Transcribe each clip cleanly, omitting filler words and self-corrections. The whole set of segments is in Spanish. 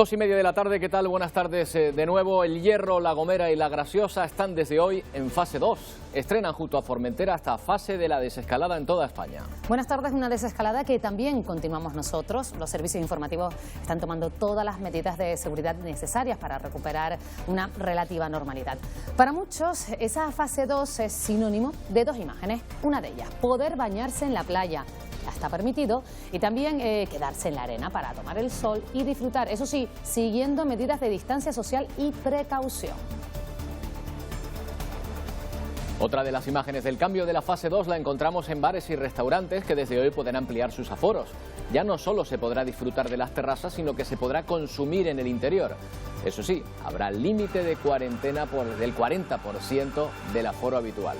2:30 de la tarde, ¿qué tal? Buenas tardes de nuevo. El Hierro, La Gomera y La Graciosa están desde hoy en fase 2. Estrenan junto a Formentera esta fase de la desescalada en toda España. Buenas tardes, una desescalada que también continuamos nosotros. Los servicios informativos están tomando todas las medidas de seguridad necesarias para recuperar una relativa normalidad. Para muchos, esa fase 2 es sinónimo de dos imágenes. Una de ellas, poder bañarse en la playa. Ya está permitido, y también quedarse en la arena para tomar el sol y disfrutar, eso sí, siguiendo medidas de distancia social y precaución. Otra de las imágenes del cambio de la fase 2 la encontramos en bares y restaurantes que desde hoy pueden ampliar sus aforos. Ya no solo se podrá disfrutar de las terrazas, sino que se podrá consumir en el interior. Eso sí, habrá límite de cuarentena del 40% del aforo habitual.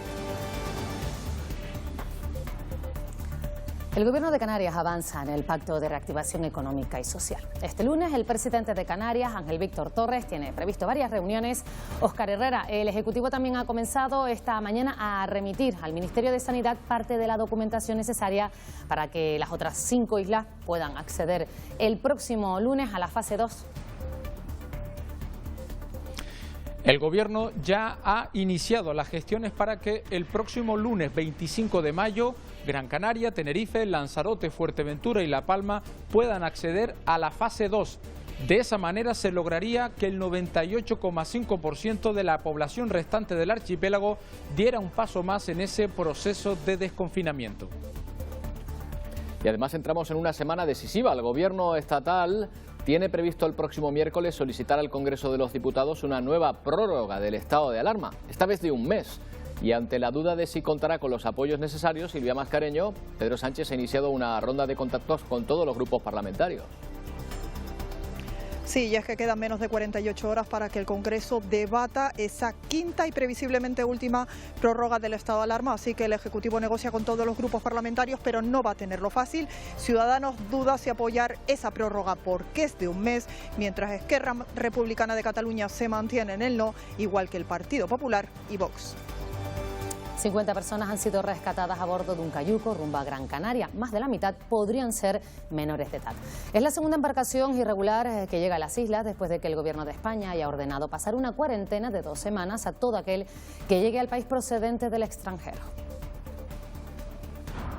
El Gobierno de Canarias avanza en el Pacto de Reactivación Económica y Social. Este lunes el presidente de Canarias, Ángel Víctor Torres, tiene previsto varias reuniones. Óscar Herrera, el Ejecutivo también ha comenzado esta mañana a remitir al Ministerio de Sanidad parte de la documentación necesaria para que las otras 5 islas puedan acceder el próximo lunes a la fase 2. El Gobierno ya ha iniciado las gestiones para que el próximo lunes 25 de mayo Gran Canaria, Tenerife, Lanzarote, Fuerteventura y La Palma puedan acceder a la fase 2. De esa manera se lograría que el 98,5% de la población restante del archipiélago diera un paso más en ese proceso de desconfinamiento. Y además entramos en una semana decisiva. El Gobierno estatal tiene previsto el próximo miércoles solicitar al Congreso de los Diputados una nueva prórroga del estado de alarma, esta vez de un mes. Y ante la duda de si contará con los apoyos necesarios, Silvia Mascareño, Pedro Sánchez ha iniciado una ronda de contactos con todos los grupos parlamentarios. Sí, ya es que quedan menos de 48 horas para que el Congreso debata esa quinta y previsiblemente última prórroga del estado de alarma, así que el Ejecutivo negocia con todos los grupos parlamentarios, pero no va a tenerlo fácil. Ciudadanos duda si apoyar esa prórroga porque es de un mes, mientras Esquerra Republicana de Cataluña se mantiene en el no, igual que el Partido Popular y Vox. 50 personas han sido rescatadas a bordo de un cayuco rumbo a Gran Canaria. Más de la mitad podrían ser menores de edad. Es la segunda embarcación irregular que llega a las islas después de que el Gobierno de España haya ordenado pasar una cuarentena de 2 semanas a todo aquel que llegue al país procedente del extranjero.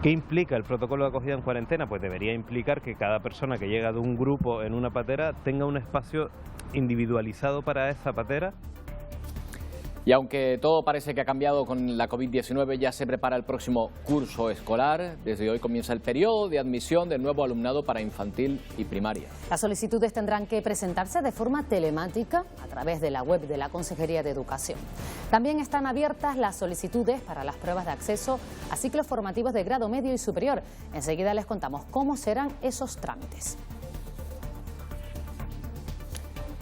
¿Qué implica el protocolo de acogida en cuarentena? Pues debería implicar que cada persona que llega de un grupo en una patera tenga un espacio individualizado para esa patera. Y aunque todo parece que ha cambiado con la COVID-19, ya se prepara el próximo curso escolar. Desde hoy comienza el periodo de admisión del nuevo alumnado para infantil y primaria. Las solicitudes tendrán que presentarse de forma telemática a través de la web de la Consejería de Educación. También están abiertas las solicitudes para las pruebas de acceso a ciclos formativos de grado medio y superior. Enseguida les contamos cómo serán esos trámites.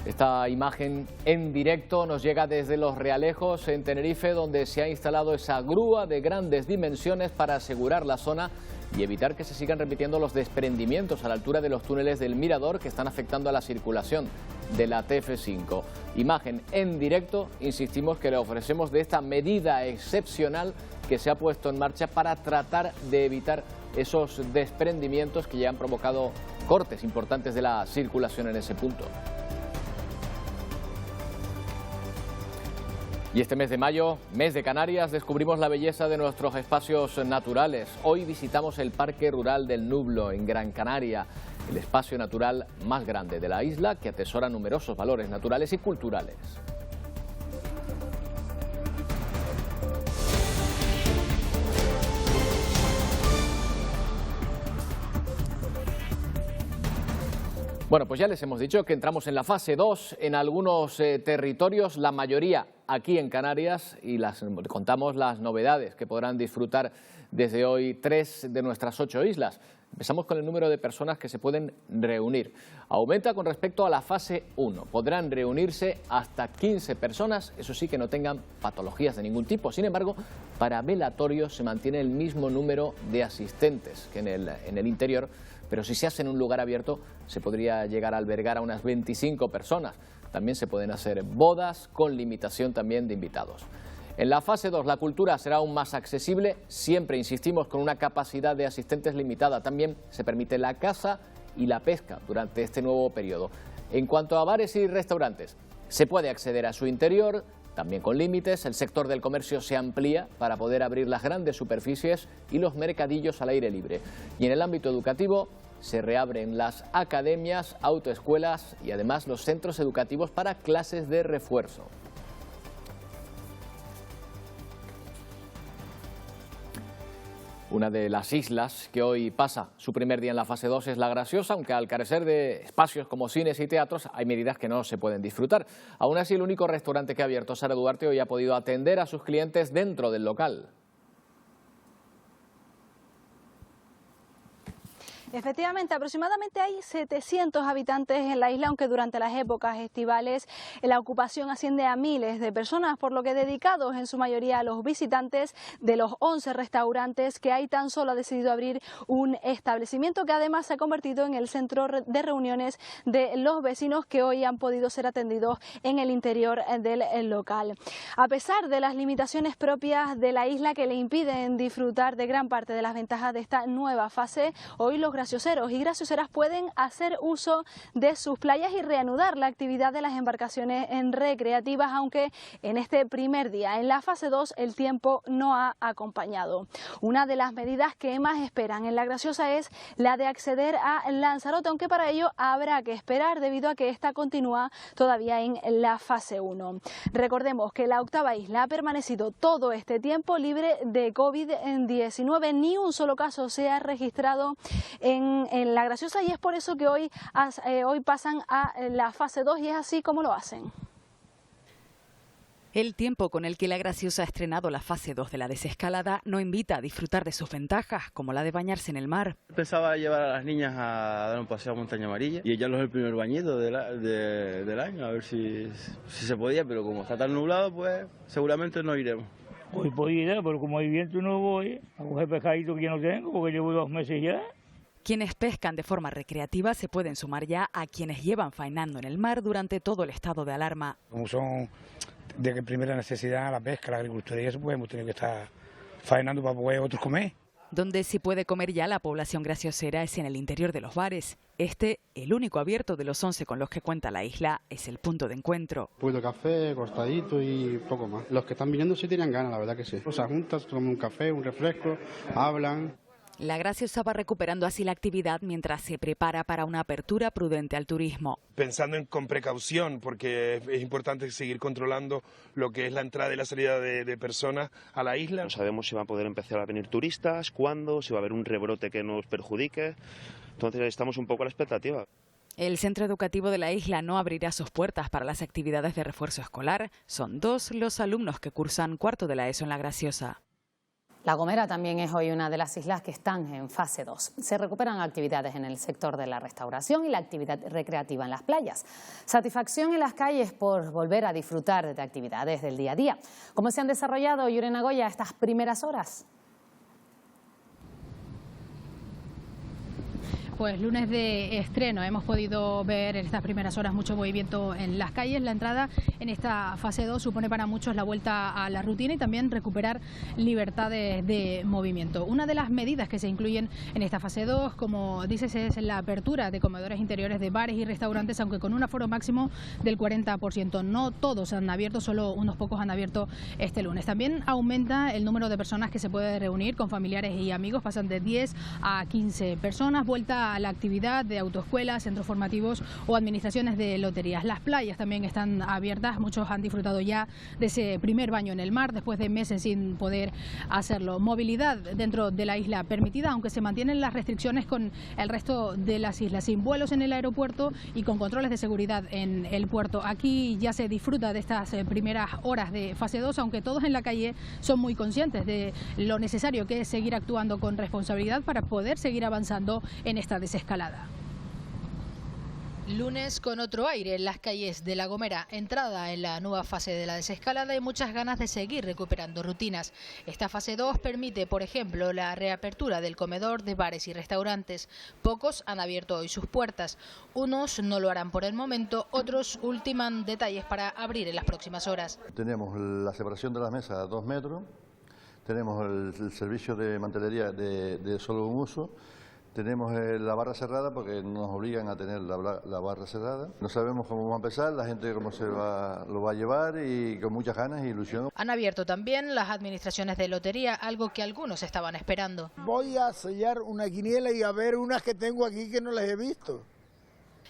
Esta imagen en directo nos llega desde Los Realejos, en Tenerife, donde se ha instalado esa grúa de grandes dimensiones para asegurar la zona y evitar que se sigan repitiendo los desprendimientos a la altura de los túneles del Mirador que están afectando a la circulación de la TF5. Imagen en directo, insistimos que le ofrecemos de esta medida excepcional que se ha puesto en marcha para tratar de evitar esos desprendimientos que ya han provocado cortes importantes de la circulación en ese punto. Y este mes de mayo, mes de Canarias, descubrimos la belleza de nuestros espacios naturales. Hoy visitamos el Parque Rural del Nublo, en Gran Canaria, el espacio natural más grande de la isla que atesora numerosos valores naturales y culturales. Bueno, pues ya les hemos dicho que entramos en la fase 2 en algunos territorios, la mayoría aquí en Canarias, y contamos las novedades que podrán disfrutar desde hoy 3 de nuestras 8 islas. Empezamos con el número de personas que se pueden reunir. Aumenta con respecto a la fase 1. Podrán reunirse hasta 15 personas, eso sí, que no tengan patologías de ningún tipo. Sin embargo, para velatorios se mantiene el mismo número de asistentes que en el interior, pero si se hace en un lugar abierto se podría llegar a albergar a unas 25 personas. También se pueden hacer bodas con limitación también de invitados. En la fase 2 la cultura será aún más accesible, siempre insistimos con una capacidad de asistentes limitada. También se permite la caza y la pesca durante este nuevo periodo. En cuanto a bares y restaurantes, se puede acceder a su interior, también con límites. El sector del comercio se amplía para poder abrir las grandes superficies y los mercadillos al aire libre. Y en el ámbito educativo se reabren las academias, autoescuelas y además los centros educativos para clases de refuerzo. Una de las islas que hoy pasa su primer día en la fase 2 es La Graciosa, aunque al carecer de espacios como cines y teatros hay medidas que no se pueden disfrutar. Aún así, el único restaurante que ha abierto Sara Duarte hoy ha podido atender a sus clientes dentro del local. Efectivamente, aproximadamente hay 700 habitantes en la isla, aunque durante las épocas estivales la ocupación asciende a miles de personas, por lo que dedicados en su mayoría a los visitantes, de los 11 restaurantes que hay, tan solo ha decidido abrir un establecimiento que además se ha convertido en el centro de reuniones de los vecinos, que hoy han podido ser atendidos en el interior del local. A pesar de las limitaciones propias de la isla que le impiden disfrutar de gran parte de las ventajas de esta nueva fase, hoy los gracioseros y gracioseras pueden hacer uso de sus playas y reanudar la actividad de las embarcaciones recreativas, aunque en este primer día, en la fase 2, el tiempo no ha acompañado. Una de las medidas que más esperan en La Graciosa es la de acceder a Lanzarote, aunque para ello habrá que esperar debido a que esta continúa todavía en la fase 1. Recordemos que la octava isla ha permanecido todo este tiempo libre de COVID-19, ni un solo caso se ha registrado en La Graciosa, y es por eso que hoy pasan a la fase 2 y es así como lo hacen. El tiempo con el que La Graciosa ha estrenado la fase 2 de la desescalada no invita a disfrutar de sus ventajas, como la de bañarse en el mar. Pensaba llevar a las niñas a dar un paseo a Montaña Amarilla y ya no es el primer bañito del año, a ver si se podía, pero como está tan nublado, pues seguramente no iremos. Hoy podía ir, pero como hay viento no voy a coger pescadito que yo no tengo, porque llevo 2 meses ya. Quienes pescan de forma recreativa se pueden sumar ya a quienes llevan faenando en el mar durante todo el estado de alarma. Como son de primera necesidad la pesca, la agricultura y eso, pues hemos tenido que estar faenando para poder otros comer. Donde sí puede comer ya la población graciosera es en el interior de los bares. El único abierto de los 11 con los que cuenta la isla, es el punto de encuentro. Un poquito de café, cortadito y poco más. Los que están viniendo sí tienen ganas, la verdad que sí. Se juntan, toman un café, un refresco, hablan. La Graciosa va recuperando así la actividad mientras se prepara para una apertura prudente al turismo. Pensando con precaución, porque es importante seguir controlando lo que es la entrada y la salida de personas a la isla. No sabemos si van a poder empezar a venir turistas, cuándo, si va a haber un rebrote que nos perjudique. Entonces estamos un poco a la expectativa. El centro educativo de la isla no abrirá sus puertas para las actividades de refuerzo escolar. Son 2 los alumnos que cursan cuarto de la ESO en La Graciosa. La Gomera también es hoy una de las islas que están en fase 2. Se recuperan actividades en el sector de la restauración y la actividad recreativa en las playas. Satisfacción en las calles por volver a disfrutar de actividades del día a día. ¿Cómo se han desarrollado, Yurena Goya, estas primeras horas? Pues lunes de estreno, hemos podido ver en estas primeras horas mucho movimiento en las calles. La entrada en esta fase 2 supone para muchos la vuelta a la rutina y también recuperar libertades de movimiento. Una de las medidas que se incluyen en esta fase 2, como dices, es la apertura de comedores interiores de bares y restaurantes, aunque con un aforo máximo del 40%. No todos han abierto, solo unos pocos han abierto este lunes. También aumenta el número de personas que se puede reunir con familiares y amigos, pasan de 10 a 15 personas. Vuelta a la actividad de autoescuelas, centros formativos o administraciones de loterías. Las playas también están abiertas, muchos han disfrutado ya de ese primer baño en el mar después de meses sin poder hacerlo. Movilidad dentro de la isla permitida, aunque se mantienen las restricciones con el resto de las islas, sin vuelos en el aeropuerto y con controles de seguridad en el puerto. Aquí ya se disfruta de estas primeras horas de fase 2, aunque todos en la calle son muy conscientes de lo necesario que es seguir actuando con responsabilidad para poder seguir avanzando en esta desescalada. Lunes con otro aire en las calles de La Gomera, entrada en la nueva fase de la desescalada y muchas ganas de seguir recuperando rutinas. Esta fase 2 permite, por ejemplo, la reapertura del comedor de bares y restaurantes. Pocos han abierto hoy sus puertas. Unos no lo harán por el momento, otros ultiman detalles para abrir en las próximas horas. Tenemos la separación de las mesas a 2 metros, tenemos el servicio de mantelería de solo un uso. Tenemos la barra cerrada porque nos obligan a tener la barra cerrada. No sabemos cómo vamos a empezar, la gente cómo lo va a llevar y con muchas ganas e ilusión. Han abierto también las administraciones de lotería, algo que algunos estaban esperando. Voy a sellar una quiniela y a ver unas que tengo aquí que no las he visto.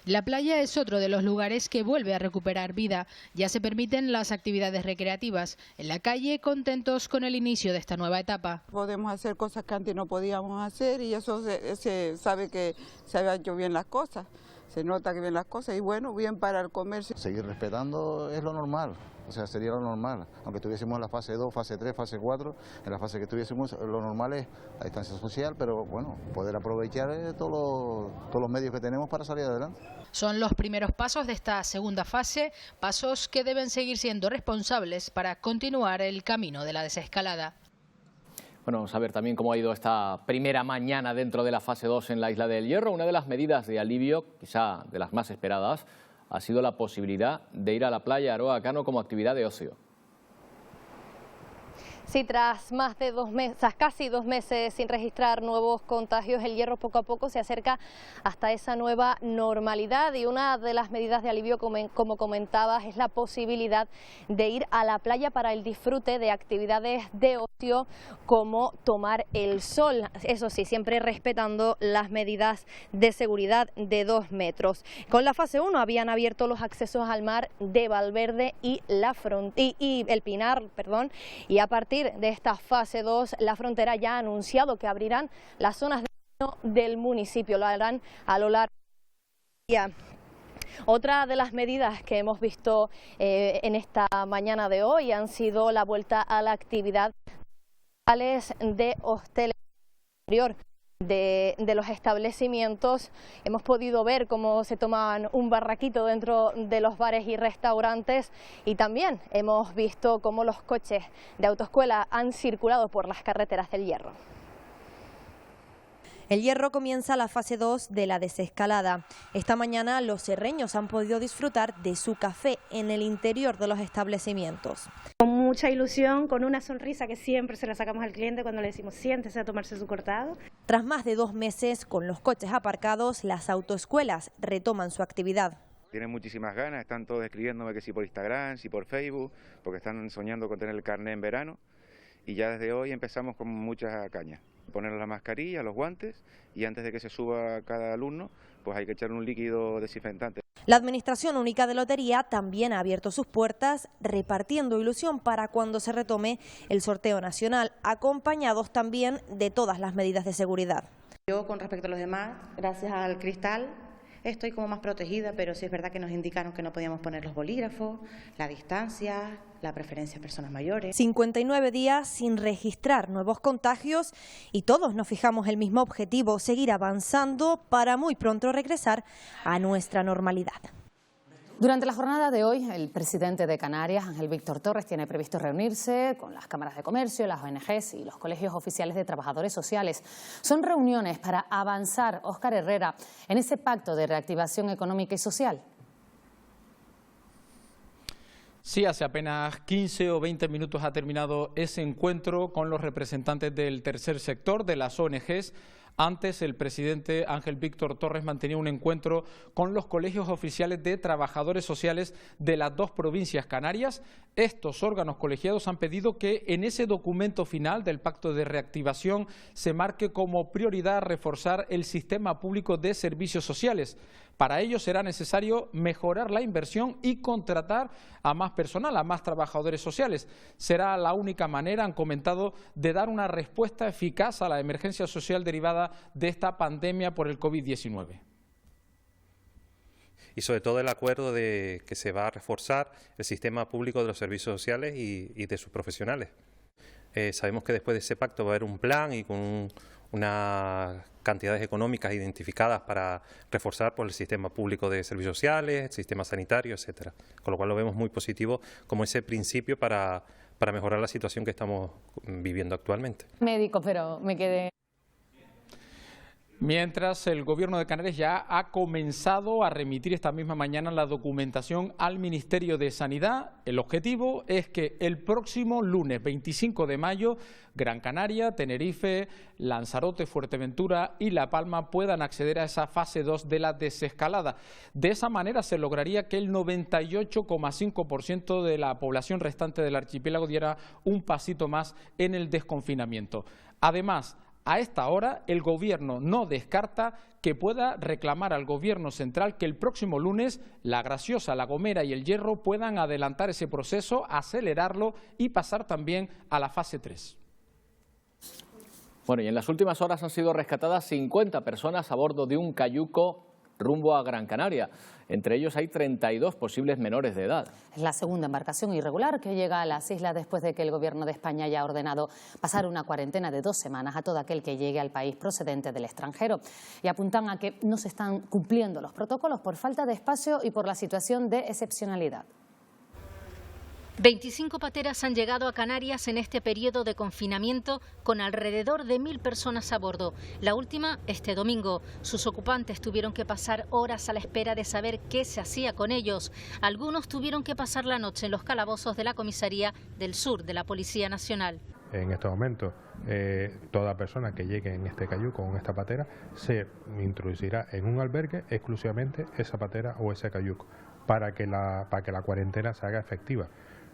La playa es otro de los lugares que vuelve a recuperar vida. Ya se permiten las actividades recreativas. En la calle, contentos con el inicio de esta nueva etapa. Podemos hacer cosas que antes no podíamos hacer y eso se sabe que se habían hecho bien las cosas. Se nota que bien las cosas y bueno, bien para el comercio. Seguir respetando es lo normal. O sea, sería lo normal, aunque estuviésemos en la fase 2, fase 3, fase 4, en la fase que estuviésemos, lo normal es la distancia social, pero bueno, poder aprovechar todos los medios que tenemos para salir adelante. Son los primeros pasos de esta segunda fase, pasos que deben seguir siendo responsables para continuar el camino de la desescalada. Bueno, vamos a ver también cómo ha ido esta primera mañana dentro de la fase 2 en la Isla del Hierro. Una de las medidas de alivio, quizá de las más esperadas, ha sido la posibilidad de ir a la playa Aroa Cano como actividad de ocio. Sí, tras más de casi 2 meses sin registrar nuevos contagios, el Hierro poco a poco se acerca hasta esa nueva normalidad y una de las medidas de alivio, como comentabas, es la posibilidad de ir a la playa para el disfrute de actividades de ocio como tomar el sol. Eso sí, siempre respetando las medidas de seguridad de 2 metros. Con la fase 1 habían abierto los accesos al mar de Valverde y el Pinar, y a partir de esta fase 2, la Frontera ya ha anunciado que abrirán las zonas de baño del municipio, lo harán a lo largo del día. Otra de las medidas que hemos visto en esta mañana de hoy han sido la vuelta a la actividad de hostelería exterior. De los establecimientos. Hemos podido ver cómo se toman un barraquito dentro de los bares y restaurantes y también hemos visto cómo los coches de autoescuela han circulado por las carreteras del Hierro. El Hierro comienza la fase 2 de la desescalada. Esta mañana los serreños han podido disfrutar de su café en el interior de los establecimientos. Con mucha ilusión, con una sonrisa que siempre se la sacamos al cliente cuando le decimos siéntese a tomarse su cortado. Tras más de 2 meses con los coches aparcados, las autoescuelas retoman su actividad. Tienen muchísimas ganas, están todos escribiéndome que si por Instagram, si por Facebook, porque están soñando con tener el carnet en verano y ya desde hoy empezamos con mucha caña. Poner la mascarilla, los guantes y antes de que se suba cada alumno, pues hay que echar un líquido desinfectante. La Administración Única de Lotería también ha abierto sus puertas repartiendo ilusión para cuando se retome el sorteo nacional, acompañados también de todas las medidas de seguridad. Yo con respecto a los demás, gracias al cristal, estoy como más protegida, pero sí es verdad que nos indicaron que no podíamos poner los bolígrafos, la distancia, la preferencia a personas mayores. 59 días sin registrar nuevos contagios y todos nos fijamos el mismo objetivo, seguir avanzando para muy pronto regresar a nuestra normalidad. Durante la jornada de hoy, el presidente de Canarias, Ángel Víctor Torres, tiene previsto reunirse con las cámaras de comercio, las ONGs y los colegios oficiales de trabajadores sociales. Son reuniones para avanzar, Óscar Herrera, en ese pacto de reactivación económica y social. Sí, hace apenas 15 o 20 minutos ha terminado ese encuentro con los representantes del tercer sector, de las ONGs. Antes, el presidente Ángel Víctor Torres mantenía un encuentro con los colegios oficiales de trabajadores sociales de las 2 provincias canarias. Estos órganos colegiados han pedido que en ese documento final del Pacto de Reactivación se marque como prioridad reforzar el sistema público de servicios sociales. Para ello será necesario mejorar la inversión y contratar a más personal, a más trabajadores sociales. Será la única manera, han comentado, de dar una respuesta eficaz a la emergencia social derivada de esta pandemia por el COVID-19. Y sobre todo el acuerdo de que se va a reforzar el sistema público de los servicios sociales y de sus profesionales. Sabemos que después de ese pacto va a haber un plan y con unas cantidades económicas identificadas para reforzar por el sistema público de servicios sociales, el sistema sanitario, etcétera. Con lo cual lo vemos muy positivo como ese principio para mejorar la situación que estamos viviendo actualmente. Médico, pero me quedé. Mientras, el Gobierno de Canarias ya ha comenzado a remitir esta misma mañana la documentación al Ministerio de Sanidad. El objetivo es que el próximo lunes 25 de mayo Gran Canaria, Tenerife, Lanzarote, Fuerteventura y La Palma puedan acceder a esa fase 2 de la desescalada. De esa manera se lograría que el 98,5% de la población restante del archipiélago diera un pasito más en el desconfinamiento. Además, a esta hora, el Gobierno no descarta que pueda reclamar al Gobierno central que el próximo lunes La Graciosa, La Gomera y El Hierro puedan adelantar ese proceso, acelerarlo y pasar también a la fase 3. Bueno, y en las últimas horas han sido rescatadas 50 personas a bordo de un cayuco rumbo a Gran Canaria. Entre ellos hay 32 posibles menores de edad. Es la segunda embarcación irregular que llega a las islas después de que el Gobierno de España haya ordenado pasar una cuarentena de 2 semanas a todo aquel que llegue al país procedente del extranjero. Y apuntan a que no se están cumpliendo los protocolos por falta de espacio y por la situación de excepcionalidad. 25 pateras han llegado a Canarias en este periodo de confinamiento con alrededor de 1000 personas a bordo. La última este domingo. Sus ocupantes tuvieron que pasar horas a la espera de saber qué se hacía con ellos. Algunos tuvieron que pasar la noche en los calabozos de la comisaría del sur de la Policía Nacional. En estos momentos, toda persona que llegue en este cayuco o en esta patera se introducirá en un albergue exclusivamente esa patera o ese cayuco para que la cuarentena se haga efectiva.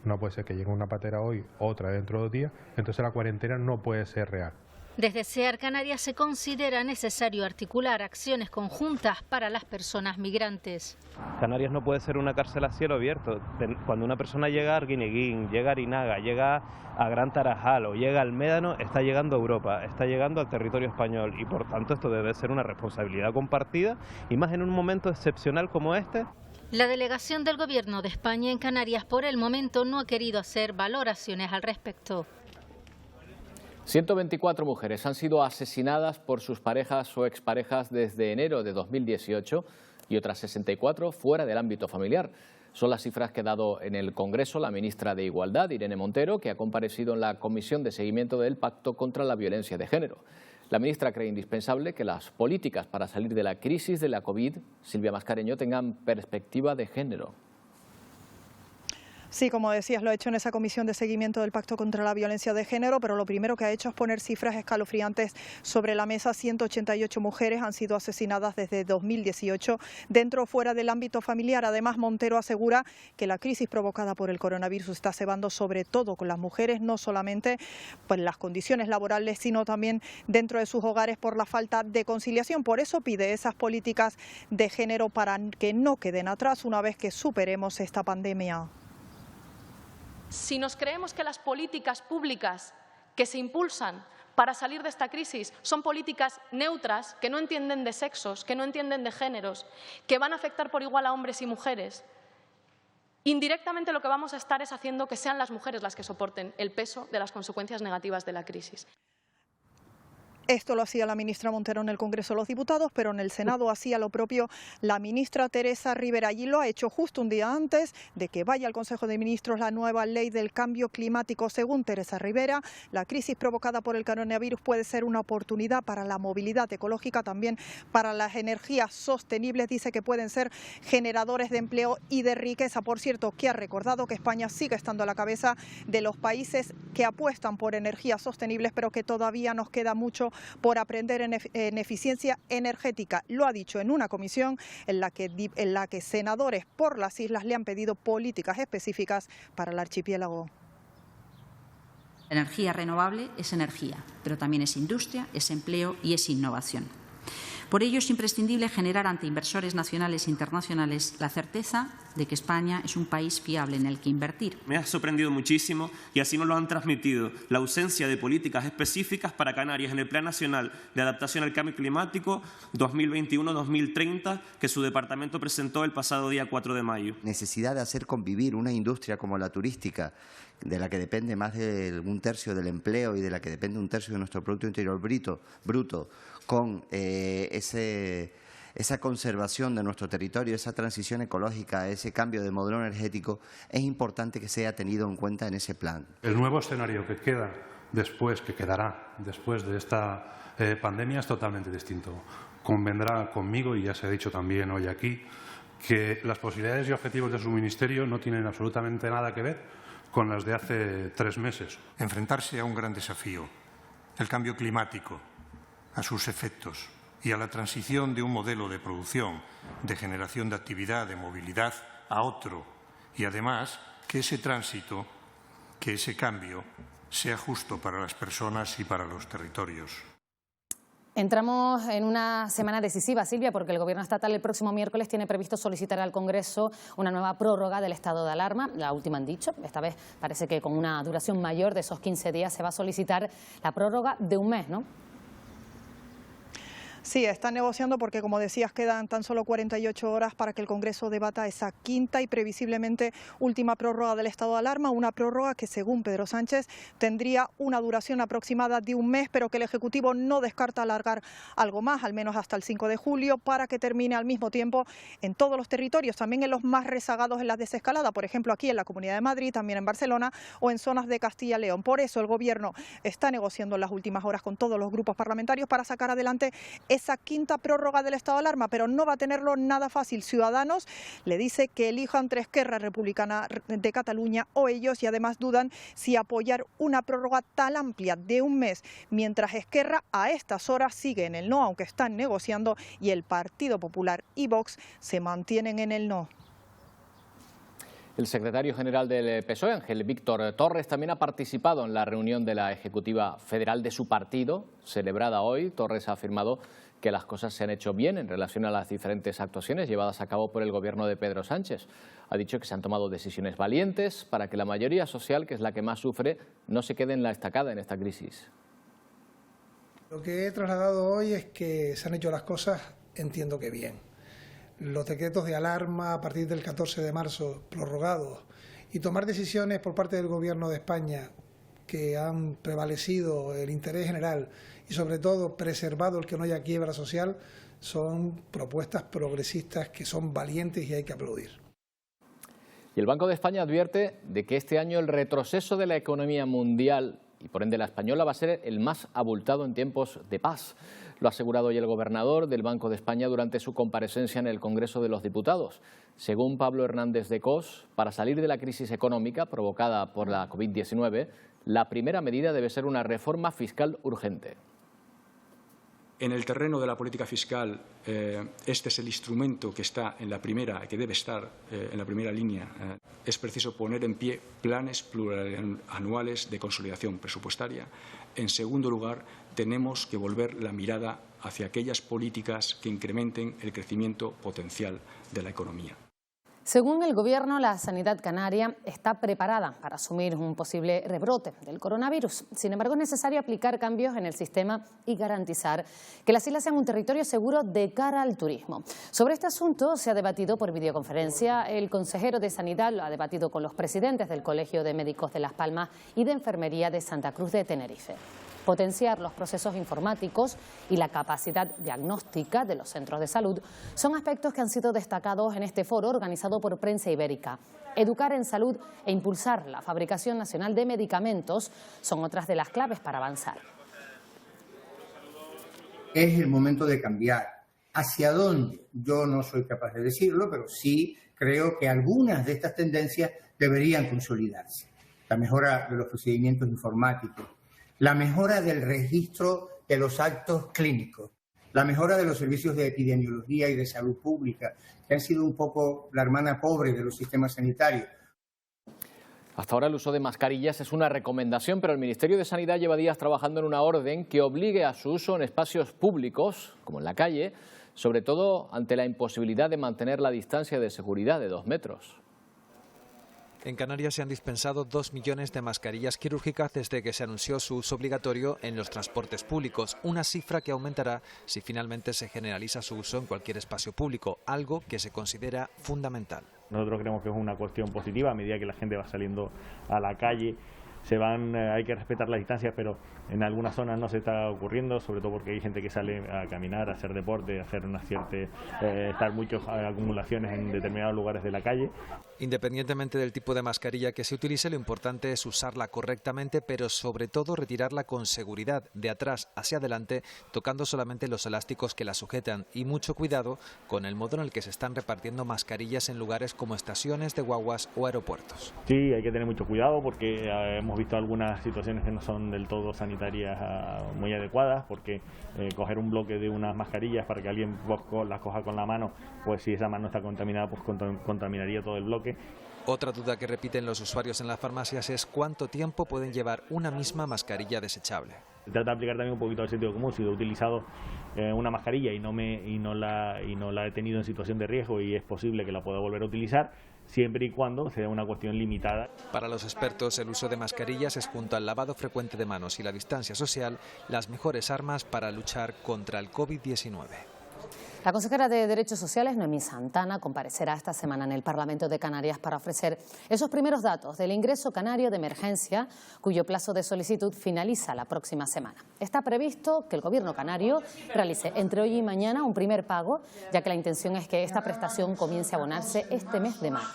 No puede ser que llegue una patera hoy, otra dentro de 2 días, entonces la cuarentena no puede ser real. Desde SEAR Canarias se considera necesario articular acciones conjuntas para las personas migrantes. Canarias no puede ser una cárcel a cielo abierto. Cuando una persona llega a Arguineguín, llega a Arinaga, llega a Gran Tarajal o llega al Médano, está llegando a Europa, está llegando al territorio español y por tanto esto debe ser una responsabilidad compartida y más en un momento excepcional como este. La delegación del Gobierno de España en Canarias por el momento no ha querido hacer valoraciones al respecto. 124 mujeres han sido asesinadas por sus parejas o exparejas desde enero de 2018 y otras 64 fuera del ámbito familiar. Son las cifras que ha dado en el Congreso la ministra de Igualdad, Irene Montero, que ha comparecido en la Comisión de Seguimiento del Pacto contra la Violencia de Género. La ministra cree indispensable que las políticas para salir de la crisis de la COVID, Silvia Mascareño, tengan perspectiva de género. Sí, como decías, lo ha hecho en esa comisión de seguimiento del Pacto contra la Violencia de Género, pero lo primero que ha hecho es poner cifras escalofriantes sobre la mesa. 188 mujeres han sido asesinadas desde 2018 dentro o fuera del ámbito familiar. Además, Montero asegura que la crisis provocada por el coronavirus está cebando sobre todo con las mujeres, no solamente pues, las condiciones laborales, sino también dentro de sus hogares por la falta de conciliación. Por eso pide esas políticas de género para que no queden atrás una vez que superemos esta pandemia. Si nos creemos que las políticas públicas que se impulsan para salir de esta crisis son políticas neutras, que no entienden de sexos, que no entienden de géneros, que van a afectar por igual a hombres y mujeres, indirectamente lo que vamos a estar es haciendo que sean las mujeres las que soporten el peso de las consecuencias negativas de la crisis. Esto lo hacía la ministra Montero en el Congreso de los Diputados, pero en el Senado hacía lo propio la ministra Teresa Rivera. Allí lo ha hecho justo un día antes de que vaya al Consejo de Ministros la nueva ley del cambio climático. Según Teresa Rivera, la crisis provocada por el coronavirus puede ser una oportunidad para la movilidad ecológica, también para las energías sostenibles. Dice que pueden ser generadores de empleo y de riqueza. Por cierto, que ha recordado que España sigue estando a la cabeza de los países que apuestan por energías sostenibles, pero que todavía nos queda mucho por aprender en eficiencia energética. Lo ha dicho en una comisión en la que senadores por las islas le han pedido políticas específicas para el archipiélago. Energía renovable es energía, pero también es industria, es empleo y es innovación. Por ello es imprescindible generar ante inversores nacionales e internacionales la certeza de que España es un país fiable en el que invertir. Me ha sorprendido muchísimo, y así nos lo han transmitido, la ausencia de políticas específicas para Canarias en el Plan Nacional de Adaptación al Cambio Climático 2021-2030 que su departamento presentó el pasado día 4 de mayo. Necesidad de hacer convivir una industria como la turística, de la que depende más de 1/3 del empleo y de la que depende 1/3 de nuestro Producto Interior Bruto, con esa conservación de nuestro territorio, esa transición ecológica, ese cambio de modelo energético, es importante que sea tenido en cuenta en ese plan. El nuevo escenario que quedará después de esta pandemia es totalmente distinto. convendrá conmigo, y ya se ha dicho también hoy aquí, que las posibilidades y objetivos de su ministerio no tienen absolutamente nada que ver con las de hace 3 meses. Enfrentarse a un gran desafío, el cambio climático, a sus efectos y a la transición de un modelo de producción, de generación de actividad, de movilidad a otro, y además que ese tránsito, que ese cambio sea justo para las personas y para los territorios. Entramos en una semana decisiva, Silvia, porque el Gobierno estatal el próximo miércoles tiene previsto solicitar al Congreso una nueva prórroga del estado de alarma. La última han dicho, esta vez parece que con una duración mayor de esos 15 días se va a solicitar la prórroga de un mes, ¿no? Sí, están negociando porque, como decías, quedan tan solo 48 horas para que el Congreso debata esa quinta y previsiblemente última prórroga del estado de alarma, una prórroga que, según Pedro Sánchez, tendría una duración aproximada de un mes, pero que el Ejecutivo no descarta alargar algo más, al menos hasta el 5 de julio, para que termine al mismo tiempo en todos los territorios, también en los más rezagados en la desescalada, por ejemplo, aquí en la Comunidad de Madrid, también en Barcelona o en zonas de Castilla y León. Por eso el Gobierno está negociando en las últimas horas con todos los grupos parlamentarios para sacar adelante esa quinta prórroga del estado de alarma, pero no va a tenerlo nada fácil. Ciudadanos le dice que elijan entre Esquerra Republicana de Cataluña o ellos, y además dudan si apoyar una prórroga tan amplia de un mes, mientras Esquerra a estas horas sigue en el no, aunque están negociando, y el Partido Popular y Vox se mantienen en el no. El secretario general del PSOE, Ángel Víctor Torres, también ha participado en la reunión de la Ejecutiva Federal de su partido, celebrada hoy. Torres ha afirmado que las cosas se han hecho bien en relación a las diferentes actuaciones llevadas a cabo por el gobierno de Pedro Sánchez. Ha dicho que se han tomado decisiones valientes para que la mayoría social, que es la que más sufre, no se quede en la estacada en esta crisis. Lo que he trasladado hoy es que se han hecho las cosas, entiendo que bien. Los decretos de alarma a partir del 14 de marzo prorrogados y tomar decisiones por parte del Gobierno de España que han prevalecido el interés general y sobre todo preservado el que no haya quiebra social, son propuestas progresistas que son valientes y hay que aplaudir. Y el Banco de España advierte de que este año el retroceso de la economía mundial y por ende la española va a ser el más abultado en tiempos de paz. Lo ha asegurado hoy el gobernador del Banco de España durante su comparecencia en el Congreso de los Diputados. Según Pablo Hernández de Cos, para salir de la crisis económica provocada por la COVID-19, la primera medida debe ser una reforma fiscal urgente. En el terreno de la política fiscal, este es el instrumento que está en la primera, que debe estar en la primera línea. Es preciso poner en pie planes plurianuales de consolidación presupuestaria. En segundo lugar, tenemos que volver la mirada hacia aquellas políticas que incrementen el crecimiento potencial de la economía. Según el Gobierno, la sanidad canaria está preparada para asumir un posible rebrote del coronavirus. Sin embargo, es necesario aplicar cambios en el sistema y garantizar que las islas sean un territorio seguro de cara al turismo. Sobre este asunto se ha debatido por videoconferencia. El consejero de Sanidad lo ha debatido con los presidentes del Colegio de Médicos de Las Palmas y de Enfermería de Santa Cruz de Tenerife. Potenciar los procesos informáticos y la capacidad diagnóstica de los centros de salud son aspectos que han sido destacados en este foro organizado por Prensa Ibérica. Educar en salud e impulsar la fabricación nacional de medicamentos son otras de las claves para avanzar. Es el momento de cambiar. ¿Hacia dónde? Yo no soy capaz de decirlo, pero sí creo que algunas de estas tendencias deberían consolidarse. La mejora de los procedimientos informáticos, la mejora del registro de los actos clínicos, la mejora de los servicios de epidemiología y de salud pública, que han sido un poco la hermana pobre de los sistemas sanitarios. Hasta ahora el uso de mascarillas es una recomendación, pero el Ministerio de Sanidad lleva días trabajando en una orden que obligue a su uso en espacios públicos, como en la calle, sobre todo ante la imposibilidad de mantener la distancia de seguridad de 2 metros. En Canarias se han dispensado 2 millones de mascarillas quirúrgicas desde que se anunció su uso obligatorio en los transportes públicos, una cifra que aumentará si finalmente se generaliza su uso en cualquier espacio público, algo que se considera fundamental. Nosotros creemos que es una cuestión positiva a medida que la gente va saliendo a la calle. hay que respetar las distancias, pero en algunas zonas no se está ocurriendo, sobre todo porque hay gente que sale a caminar, a hacer deporte, a hacer estar muchas acumulaciones en determinados lugares de la calle. Independientemente del tipo de mascarilla que se utilice, lo importante es usarla correctamente, pero sobre todo retirarla con seguridad, de atrás hacia adelante, tocando solamente los elásticos que la sujetan, y mucho cuidado con el modo en el que se están repartiendo mascarillas en lugares como estaciones de guaguas o aeropuertos. Sí, hay que tener mucho cuidado porque hemos visto algunas situaciones que no son del todo sanitarias muy adecuadas, porque coger un bloque de unas mascarillas para que alguien las coja con la mano, pues si esa mano está contaminada, pues contaminaría todo el bloque. Otra duda que repiten los usuarios en las farmacias es cuánto tiempo pueden llevar una misma mascarilla desechable. Se trata de aplicar también un poquito el sentido común. Si he utilizado una mascarilla y no la he tenido en situación de riesgo y es posible que la pueda volver a utilizar, siempre y cuando sea una cuestión limitada. Para los expertos, el uso de mascarillas es, junto al lavado frecuente de manos y la distancia social, las mejores armas para luchar contra el COVID-19. La consejera de Derechos Sociales, Noemí Santana, comparecerá esta semana en el Parlamento de Canarias para ofrecer esos primeros datos del ingreso canario de emergencia, cuyo plazo de solicitud finaliza la próxima semana. Está previsto que el Gobierno canario realice entre hoy y mañana un primer pago, ya que la intención es que esta prestación comience a abonarse este mes de mayo.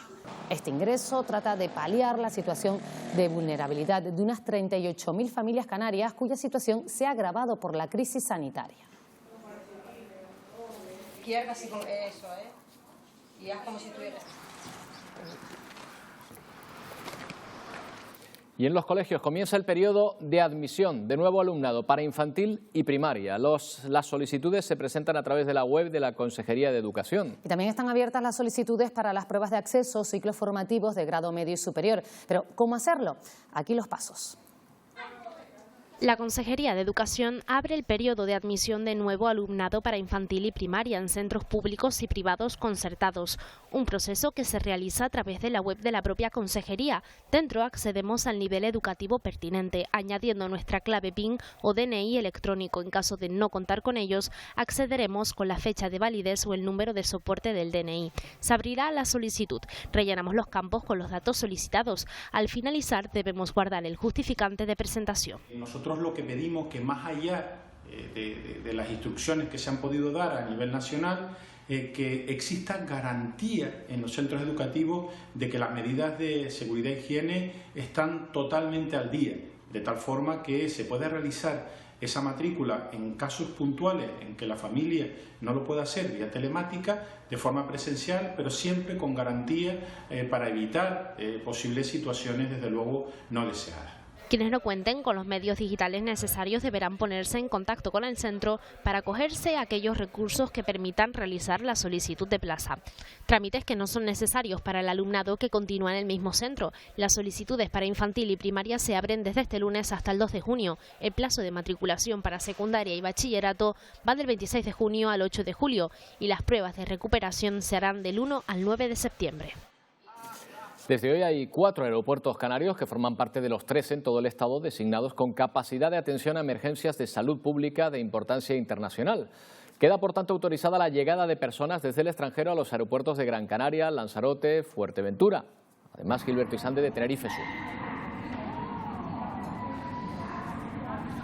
Este ingreso trata de paliar la situación de vulnerabilidad de unas 38.000 familias canarias cuya situación se ha agravado por la crisis sanitaria. Izquierda, así como eso, y haz como si estuvieras. Y en los colegios comienza el periodo de admisión de nuevo alumnado para infantil y primaria. Las solicitudes se presentan a través de la web de la Consejería de Educación. Y también están abiertas las solicitudes para las pruebas de acceso, ciclos formativos de grado medio y superior. Pero, ¿cómo hacerlo? Aquí los pasos. La Consejería de Educación abre el periodo de admisión de nuevo alumnado para infantil y primaria en centros públicos y privados concertados, un proceso que se realiza a través de la web de la propia Consejería. Dentro accedemos al nivel educativo pertinente, añadiendo nuestra clave PIN o DNI electrónico. En caso de no contar con ellos, accederemos con la fecha de validez o el número de soporte del DNI. Se abrirá la solicitud, rellenamos los campos con los datos solicitados. Al finalizar debemos guardar el justificante de presentación. Nosotros lo que pedimos que más allá de las instrucciones que se han podido dar a nivel nacional, que exista garantía en los centros educativos de que las medidas de seguridad e higiene están totalmente al día, de tal forma que se puede realizar esa matrícula en casos puntuales en que la familia no lo pueda hacer vía telemática, de forma presencial, pero siempre con garantía para evitar posibles situaciones, desde luego, no deseadas. Quienes no cuenten con los medios digitales necesarios deberán ponerse en contacto con el centro para acogerse a aquellos recursos que permitan realizar la solicitud de plaza. Trámites que no son necesarios para el alumnado que continúa en el mismo centro. Las solicitudes para infantil y primaria se abren desde este lunes hasta el 2 de junio. El plazo de matriculación para secundaria y bachillerato va del 26 de junio al 8 de julio y las pruebas de recuperación se harán del 1 al 9 de septiembre. Desde hoy hay 4 aeropuertos canarios que forman parte de los 3 en todo el estado designados con capacidad de atención a emergencias de salud pública de importancia internacional. Queda, por tanto, autorizada la llegada de personas desde el extranjero a los aeropuertos de Gran Canaria, Lanzarote, Fuerteventura. Además, Gilberto Isande de Tenerife Sur.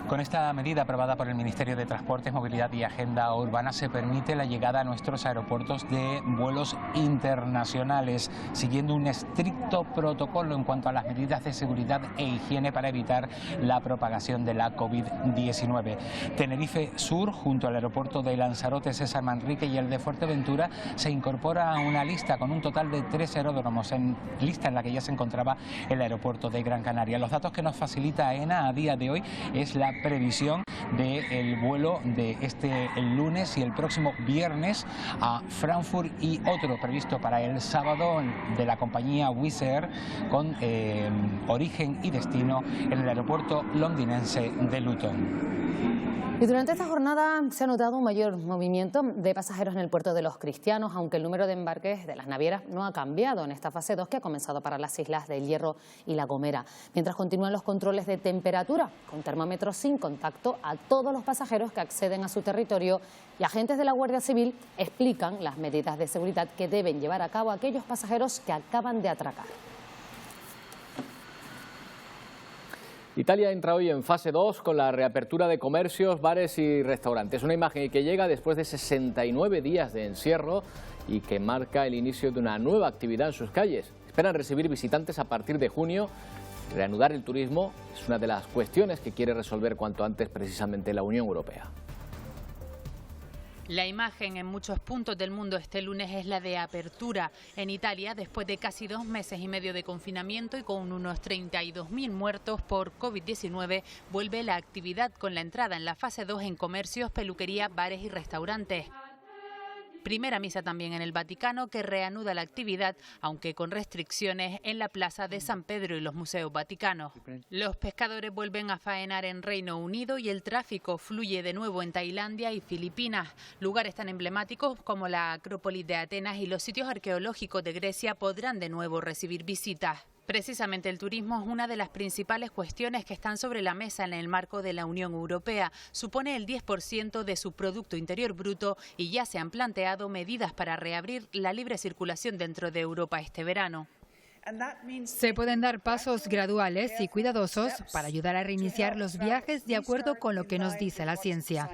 Con esta medida aprobada por el Ministerio de Transportes, Movilidad y Agenda Urbana se permite la llegada a nuestros aeropuertos de vuelos internacionales, siguiendo un estricto protocolo en cuanto a las medidas de seguridad e higiene para evitar la propagación de la COVID-19. Tenerife Sur, junto al aeropuerto de Lanzarote, César Manrique y el de Fuerteventura, se incorpora a una lista con un total de 3 aeródromos, lista en la que ya se encontraba el aeropuerto de Gran Canaria. Los datos que nos facilita AENA a día de hoy es la previsión del vuelo de el lunes y el próximo viernes a Frankfurt y otro previsto para el sábado de la compañía Wizz Air con origen y destino en el aeropuerto londinense de Luton. Y durante esta jornada se ha notado un mayor movimiento de pasajeros en el puerto de Los Cristianos, aunque el número de embarques de las navieras no ha cambiado en esta fase 2 que ha comenzado para las islas del Hierro y La Gomera. Mientras continúan los controles de temperatura, con termómetros sin contacto a todos los pasajeros que acceden a su territorio, y agentes de la Guardia Civil explican las medidas de seguridad que deben llevar a cabo aquellos pasajeros que acaban de atracar. Italia entra hoy en fase 2 con la reapertura de comercios, bares y restaurantes. Una imagen que llega después de 69 días de encierro y que marca el inicio de una nueva actividad en sus calles. Esperan recibir visitantes a partir de junio. Reanudar el turismo es una de las cuestiones que quiere resolver cuanto antes precisamente la Unión Europea. La imagen en muchos puntos del mundo este lunes es la de apertura. En Italia, después de casi 2 meses y medio de confinamiento y con unos 32.000 muertos por COVID-19, vuelve la actividad con la entrada en la fase 2 en comercios, peluquería, bares y restaurantes. Primera misa también en el Vaticano, que reanuda la actividad, aunque con restricciones en la Plaza de San Pedro y los museos vaticanos. Los pescadores vuelven a faenar en Reino Unido y el tráfico fluye de nuevo en Tailandia y Filipinas. Lugares tan emblemáticos como la Acrópolis de Atenas y los sitios arqueológicos de Grecia podrán de nuevo recibir visitas. Precisamente el turismo es una de las principales cuestiones que están sobre la mesa en el marco de la Unión Europea. Supone el 10% de su Producto Interior Bruto y ya se han planteado medidas para reabrir la libre circulación dentro de Europa este verano. Se pueden dar pasos graduales y cuidadosos para ayudar a reiniciar los viajes de acuerdo con lo que nos dice la ciencia.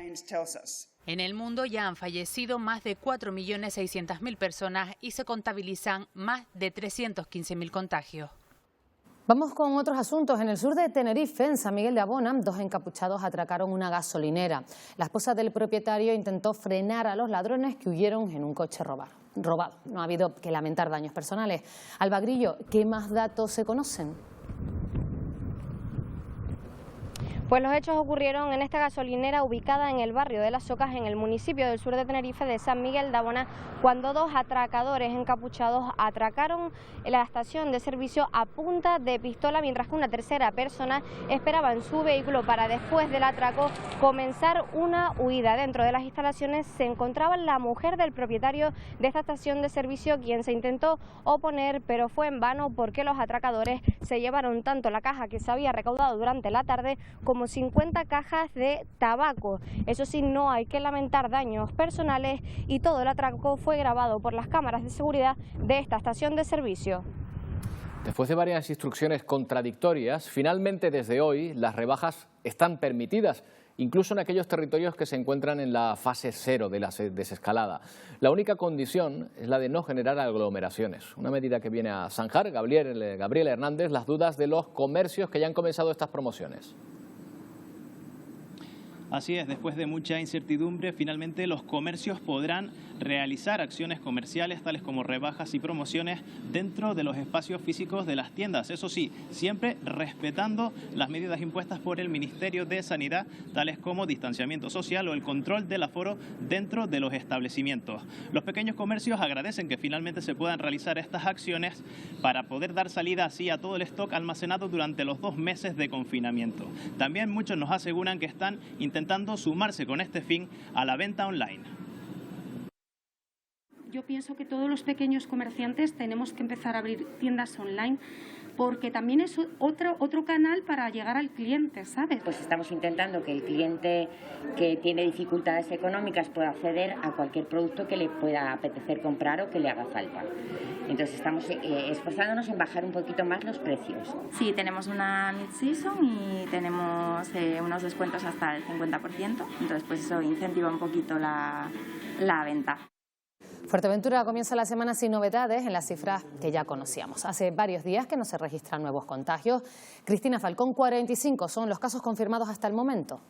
En el mundo ya han fallecido más de 4.600.000 personas y se contabilizan más de 315.000 contagios. Vamos con otros asuntos. En el sur de Tenerife, en San Miguel de Abona, 2 encapuchados atracaron una gasolinera. La esposa del propietario intentó frenar a los ladrones que huyeron en un coche robado. No ha habido que lamentar daños personales. Alba Grillo, ¿qué más datos se conocen? Pues los hechos ocurrieron en esta gasolinera ubicada en el barrio de Las Socas, en el municipio del sur de Tenerife de San Miguel de Abona, cuando 2 atracadores encapuchados atracaron la estación de servicio a punta de pistola, mientras que una tercera persona esperaba en su vehículo para, después del atraco, comenzar una huida. Dentro de las instalaciones se encontraba la mujer del propietario de esta estación de servicio, quien se intentó oponer, pero fue en vano porque los atracadores se llevaron tanto la caja que se había recaudado durante la tarde como 50 cajas de tabaco. Eso sí, no hay que lamentar daños personales y todo el atraco fue grabado por las cámaras de seguridad de esta estación de servicio. Después de varias instrucciones contradictorias, finalmente desde hoy las rebajas están permitidas, incluso en aquellos territorios que se encuentran en la fase 0 de la desescalada. La única condición es la de no generar aglomeraciones, una medida que viene a zanjar, Gabriel Hernández, las dudas de los comercios que ya han comenzado estas promociones. Así es, después de mucha incertidumbre, finalmente los comercios podrán realizar acciones comerciales tales como rebajas y promociones dentro de los espacios físicos de las tiendas. Eso sí, siempre respetando las medidas impuestas por el Ministerio de Sanidad, tales como distanciamiento social o el control del aforo dentro de los establecimientos. Los pequeños comercios agradecen que finalmente se puedan realizar estas acciones para poder dar salida así a todo el stock almacenado durante los 2 meses de confinamiento. También muchos nos aseguran que están intentando sumarse con este fin a la venta online. Yo pienso que todos los pequeños comerciantes tenemos que empezar a abrir tiendas online, porque también es otro canal para llegar al cliente, ¿sabes? Pues estamos intentando que el cliente que tiene dificultades económicas pueda acceder a cualquier producto que le pueda apetecer comprar o que le haga falta. Entonces estamos esforzándonos en bajar un poquito más los precios. Sí, tenemos una mid-season y tenemos unos descuentos hasta el 50%, entonces pues eso incentiva un poquito la venta. Fuerteventura comienza la semana sin novedades en las cifras que ya conocíamos. Hace varios días que no se registran nuevos contagios. Cristina Falcón, 45 son los casos confirmados hasta el momento.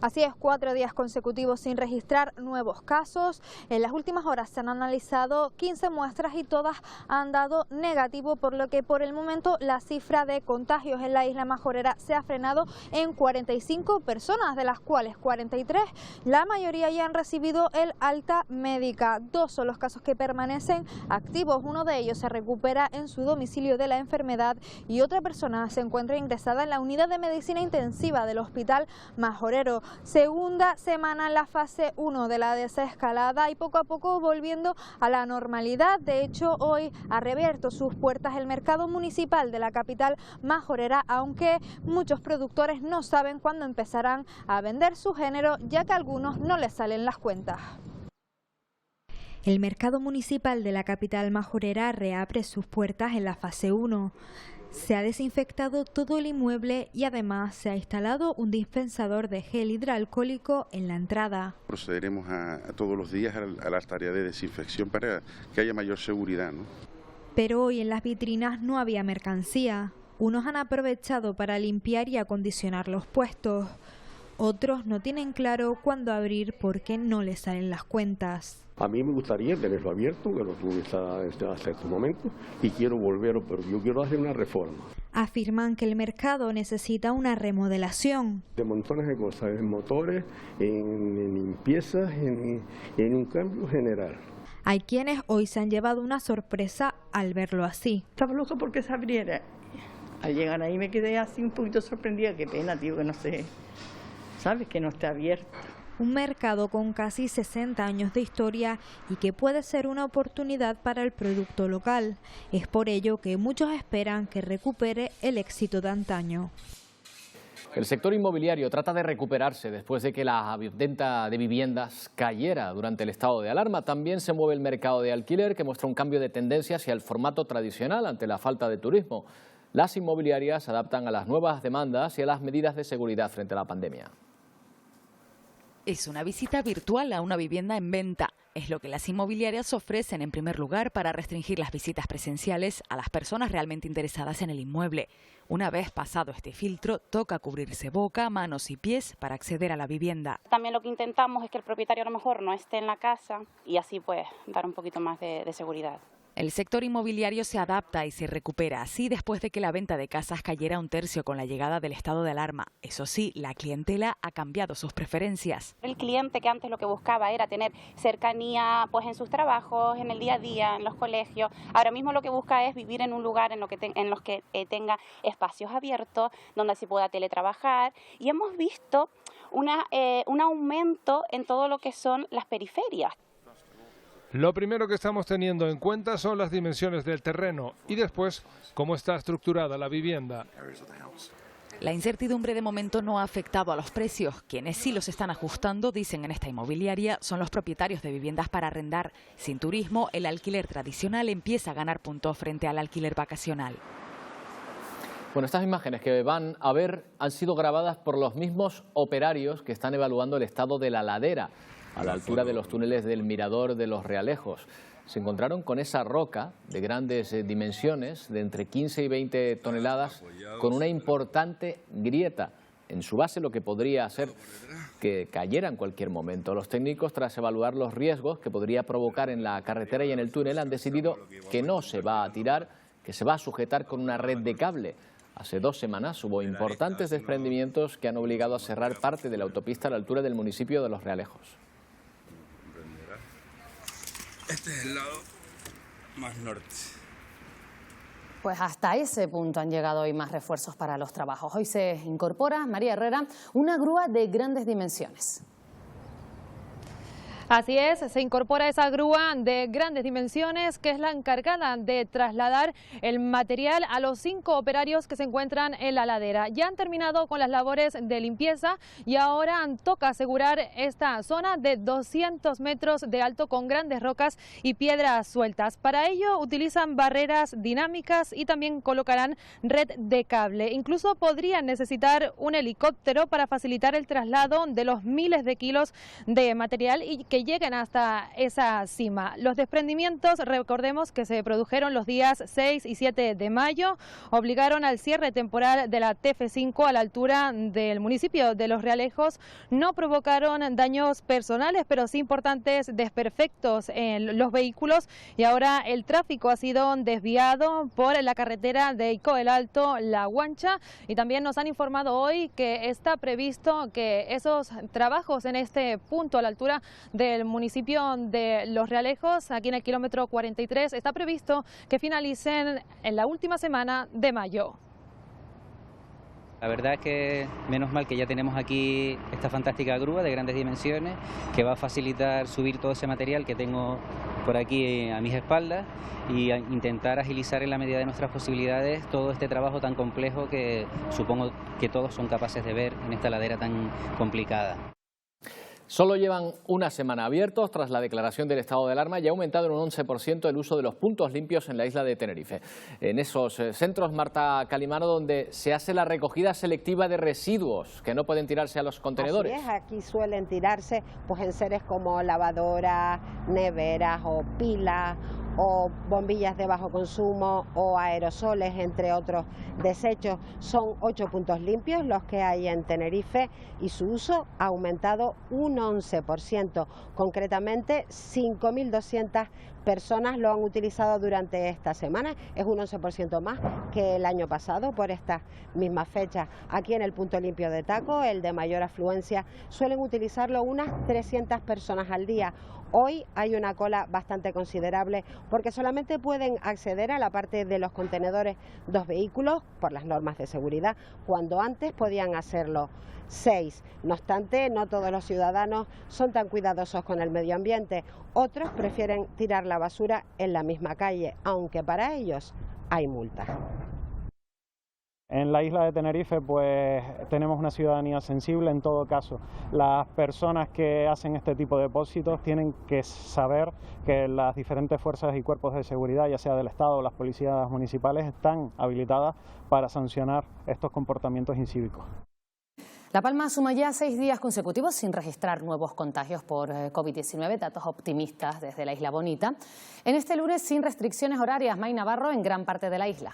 Así es, 4 días consecutivos sin registrar nuevos casos. En las últimas horas se han analizado 15 muestras y todas han dado negativo, por lo que por el momento la cifra de contagios en la isla Majorera se ha frenado en 45 personas, de las cuales 43, la mayoría ya han recibido el alta médica. 2 son los casos que permanecen activos, uno de ellos se recupera en su domicilio de la enfermedad y otra persona se encuentra ingresada en la unidad de medicina intensiva del Hospital Majorero. Segunda semana en la fase 1 de la desescalada y poco a poco volviendo a la normalidad. De hecho, hoy ha reabierto sus puertas el mercado municipal de la capital majorera, aunque muchos productores no saben cuándo empezarán a vender su género, ya que a algunos no les salen las cuentas. El mercado municipal de la capital majorera reabre sus puertas en la fase 1. Se ha desinfectado todo el inmueble y además se ha instalado un dispensador de gel hidroalcohólico en la entrada. Procederemos a todos los días a las tareas de desinfección para que haya mayor seguridad, ¿no? Pero hoy en las vitrinas no había mercancía. Unos han aprovechado para limpiar y acondicionar los puestos. Otros no tienen claro cuándo abrir porque no les salen las cuentas. A mí me gustaría tenerlo abierto, que lo tuve hasta este momento, y quiero volverlo, pero yo quiero hacer una reforma. Afirman que el mercado necesita una remodelación. De montones de cosas, en motores, en limpiezas, en un cambio general. Hay quienes hoy se han llevado una sorpresa al verlo así. Estaba loco porque se abriera. Al llegar ahí me quedé así un poquito sorprendida. Qué pena, tío, que no sé, ¿sabes? Que no esté abierto. Un mercado con casi 60 años de historia y que puede ser una oportunidad para el producto local. Es por ello que muchos esperan que recupere el éxito de antaño. El sector inmobiliario trata de recuperarse después de que la venta de viviendas cayera durante el estado de alarma. También se mueve el mercado de alquiler, que muestra un cambio de tendencia hacia el formato tradicional ante la falta de turismo. Las inmobiliarias se adaptan a las nuevas demandas y a las medidas de seguridad frente a la pandemia. Es una visita virtual a una vivienda en venta. Es lo que las inmobiliarias ofrecen en primer lugar para restringir las visitas presenciales a las personas realmente interesadas en el inmueble. Una vez pasado este filtro, toca cubrirse boca, manos y pies para acceder a la vivienda. También lo que intentamos es que el propietario a lo mejor no esté en la casa y así pues dar un poquito más de seguridad. El sector inmobiliario se adapta y se recupera así después de que la venta de casas cayera un tercio con la llegada del estado de alarma. Eso sí, la clientela ha cambiado sus preferencias. El cliente que antes lo que buscaba era tener cercanía pues en sus trabajos, en el día a día, en los colegios, ahora mismo lo que busca es vivir en un lugar en los que tenga espacios abiertos, donde así pueda teletrabajar, y hemos visto un aumento en todo lo que son las periferias. Lo primero que estamos teniendo en cuenta son las dimensiones del terreno y después cómo está estructurada la vivienda. La incertidumbre de momento no ha afectado a los precios. Quienes sí los están ajustando, dicen en esta inmobiliaria, son los propietarios de viviendas para arrendar. Sin turismo, el alquiler tradicional empieza a ganar puntos frente al alquiler vacacional. Bueno, estas imágenes que van a ver han sido grabadas por los mismos operarios que están evaluando el estado de la ladera a la altura de los túneles del Mirador de los Realejos. Se encontraron con esa roca de grandes dimensiones, de entre 15 y 20 toneladas, con una importante grieta en su base, lo que podría hacer que cayera en cualquier momento. Los técnicos, tras evaluar los riesgos que podría provocar en la carretera y en el túnel, han decidido que no se va a tirar, que se va a sujetar con una red de cable. Hace 2 semanas hubo importantes desprendimientos que han obligado a cerrar parte de la autopista a la altura del municipio de Los Realejos. Este es el lado más norte. Pues hasta ese punto han llegado hoy más refuerzos para los trabajos. Hoy se incorpora, María Herrera, una grúa de grandes dimensiones. Así es, se incorpora esa grúa de grandes dimensiones que es la encargada de trasladar el material a los 5 operarios que se encuentran en la ladera. Ya han terminado con las labores de limpieza y ahora toca asegurar esta zona de 200 metros de alto con grandes rocas y piedras sueltas. Para ello utilizan barreras dinámicas y también colocarán red de cable. Incluso podrían necesitar un helicóptero para facilitar el traslado de los miles de kilos de material y que lleguen hasta esa cima. Los desprendimientos, recordemos que se produjeron los días 6 y 7 de mayo, obligaron al cierre temporal de la TF5 a la altura del municipio de Los Realejos. No provocaron daños personales, pero sí importantes desperfectos en los vehículos y ahora el tráfico ha sido desviado por la carretera de Ico el Alto, La Guancha, y también nos han informado hoy que está previsto que esos trabajos en este punto a la altura del municipio de Los Realejos, aquí en el kilómetro 43, está previsto que finalicen en la última semana de mayo. La verdad es que menos mal que ya tenemos aquí esta fantástica grúa de grandes dimensiones que va a facilitar subir todo ese material que tengo por aquí a mis espaldas y a intentar agilizar en la medida de nuestras posibilidades todo este trabajo tan complejo que supongo que todos son capaces de ver en esta ladera tan complicada. Solo llevan una semana abiertos tras la declaración del estado de alarma y ha aumentado en un 11% el uso de los puntos limpios en la isla de Tenerife. En esos centros, Marta Calimano, donde se hace la recogida selectiva de residuos que no pueden tirarse a los contenedores. Así es, aquí suelen tirarse pues enseres como lavadoras, neveras o pilas o bombillas de bajo consumo o aerosoles, entre otros desechos. Son 8 puntos limpios los que hay en Tenerife y su uso ha aumentado un 11%. Concretamente, 5.200 personas lo han utilizado durante esta semana. Es un 11% más que el año pasado por estas mismas fechas. Aquí en el punto limpio de Taco, el de mayor afluencia, suelen utilizarlo unas 300 personas al día. Hoy hay una cola bastante considerable porque solamente pueden acceder a la parte de los contenedores 2 vehículos por las normas de seguridad, cuando antes podían hacerlo 6. No obstante, no todos los ciudadanos son tan cuidadosos con el medio ambiente. Otros prefieren tirar la basura en la misma calle, aunque para ellos hay multas. En la isla de Tenerife pues tenemos una ciudadanía sensible. En todo caso, las personas que hacen este tipo de depósitos tienen que saber que las diferentes fuerzas y cuerpos de seguridad, ya sea del Estado o las policías municipales, están habilitadas para sancionar estos comportamientos incívicos. La Palma suma ya 6 días consecutivos sin registrar nuevos contagios por COVID-19, datos optimistas desde la Isla Bonita. En este lunes sin restricciones horarias, May Navarro, en gran parte de la isla.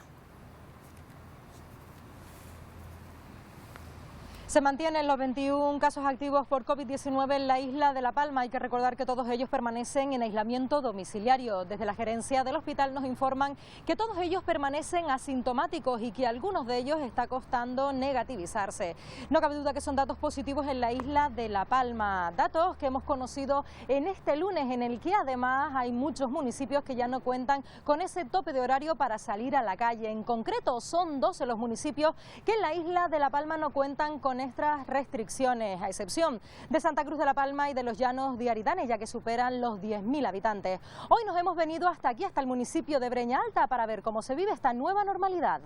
Se mantienen los 21 casos activos por COVID-19 en la isla de La Palma. Hay que recordar que todos ellos permanecen en aislamiento domiciliario. Desde la gerencia del hospital nos informan que todos ellos permanecen asintomáticos y que a algunos de ellos está costando negativizarse. No cabe duda que son datos positivos en la isla de La Palma. Datos que hemos conocido en este lunes, en el que además hay muchos municipios que ya no cuentan con ese tope de horario para salir a la calle. En concreto, son 12 los municipios que en la isla de La Palma no cuentan con estas restricciones, a excepción de Santa Cruz de la Palma y de los Llanos de Aridane, ya que superan los 10.000 habitantes. Hoy nos hemos venido hasta aquí, hasta el municipio de Breña Alta, para ver cómo se vive esta nueva normalidad.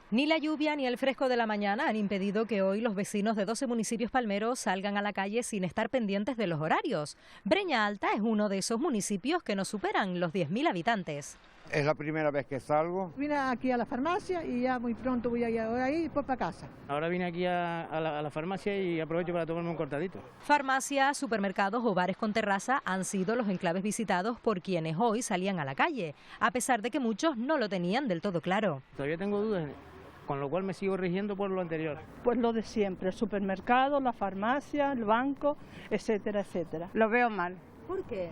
Ni la lluvia ni el fresco de la mañana han impedido que hoy los vecinos de 12 municipios palmeros salgan a la calle sin estar pendientes de los horarios. Breña Alta es uno de esos municipios que no superan los 10.000 habitantes. Es la primera vez que salgo. Vine aquí a la farmacia y ya muy pronto voy a ir ahí y después para casa. Ahora vine aquí a la farmacia y aprovecho para tomarme un cortadito. Farmacias, supermercados o bares con terraza han sido los enclaves visitados por quienes hoy salían a la calle, a pesar de que muchos no lo tenían del todo claro. Todavía tengo dudas, con lo cual me sigo rigiendo por lo anterior. Pues lo de siempre, el supermercado, la farmacia, el banco, etcétera, etcétera. Lo veo mal. ¿Por qué?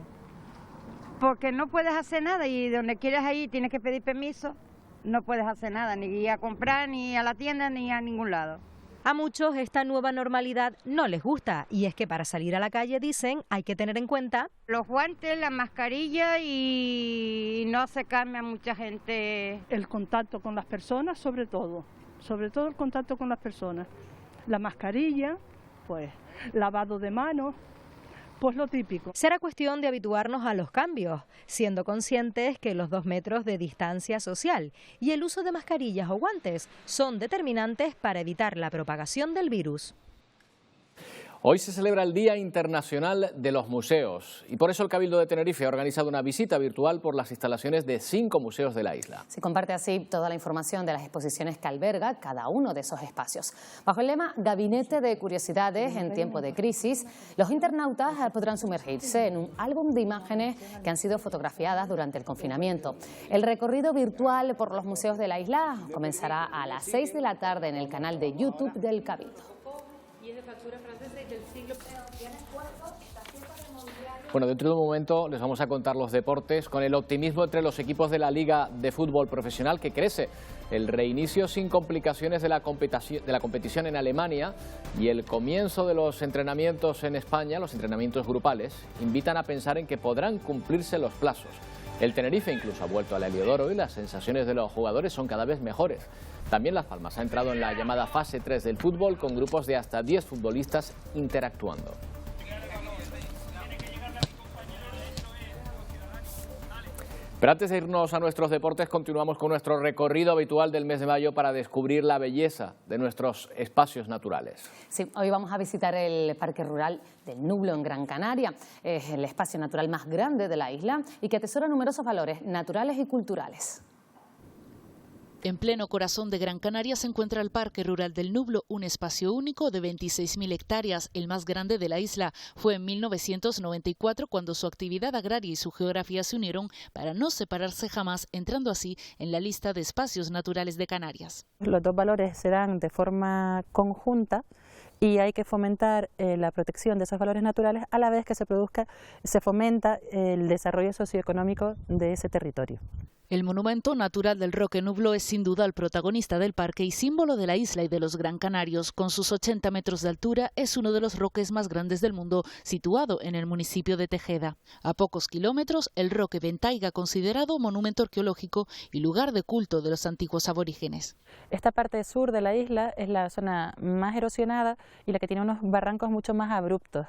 Porque no puedes hacer nada y donde quieras ir tienes que pedir permiso, no puedes hacer nada, ni ir a comprar, ni a la tienda, ni a ningún lado. A muchos esta nueva normalidad no les gusta y es que para salir a la calle, dicen, hay que tener en cuenta los guantes, la mascarilla y no acercarme a mucha gente. El contacto con las personas, sobre todo el contacto con las personas. La mascarilla, pues lavado de manos. Pues lo típico. Será cuestión de habituarnos a los cambios, siendo conscientes que los 2 metros de distancia social y el uso de mascarillas o guantes son determinantes para evitar la propagación del virus. Hoy se celebra el Día Internacional de los Museos y por eso el Cabildo de Tenerife ha organizado una visita virtual por las instalaciones de 5 museos de la isla. Se comparte así toda la información de las exposiciones que alberga cada uno de esos espacios. Bajo el lema Gabinete de Curiosidades en tiempo de crisis, los internautas podrán sumergirse en un álbum de imágenes que han sido fotografiadas durante el confinamiento. El recorrido virtual por los museos de la isla comenzará a las 6 de la tarde en el canal de YouTube del Cabildo. Bueno, dentro de un momento les vamos a contar los deportes con el optimismo entre los equipos de la Liga de Fútbol Profesional que crece. El reinicio sin complicaciones de la competición en Alemania y el comienzo de los entrenamientos en España, los entrenamientos grupales, invitan a pensar en que podrán cumplirse los plazos. El Tenerife incluso ha vuelto al Heliodoro y las sensaciones de los jugadores son cada vez mejores. También Las Palmas ha entrado en la llamada fase 3 del fútbol con grupos de hasta 10 futbolistas interactuando. Pero antes de irnos a nuestros deportes, continuamos con nuestro recorrido habitual del mes de mayo para descubrir la belleza de nuestros espacios naturales. Sí, hoy vamos a visitar el Parque Rural del Nublo en Gran Canaria. Es el espacio natural más grande de la isla y que atesora numerosos valores naturales y culturales. En pleno corazón de Gran Canaria se encuentra el Parque Rural del Nublo, un espacio único de 26.000 hectáreas, el más grande de la isla. Fue en 1994 cuando su actividad agraria y su geografía se unieron para no separarse jamás, entrando así en la lista de espacios naturales de Canarias. Los dos valores se dan de forma conjunta y hay que fomentar la protección de esos valores naturales a la vez que se fomenta el desarrollo socioeconómico de ese territorio. El monumento natural del Roque Nublo es sin duda el protagonista del parque y símbolo de la isla y de los Gran Canarios. Con sus 80 metros de altura es uno de los roques más grandes del mundo, situado en el municipio de Tejeda. A pocos kilómetros, el Roque Ventaiga, considerado monumento arqueológico y lugar de culto de los antiguos aborígenes. Esta parte sur de la isla es la zona más erosionada y la que tiene unos barrancos mucho más abruptos.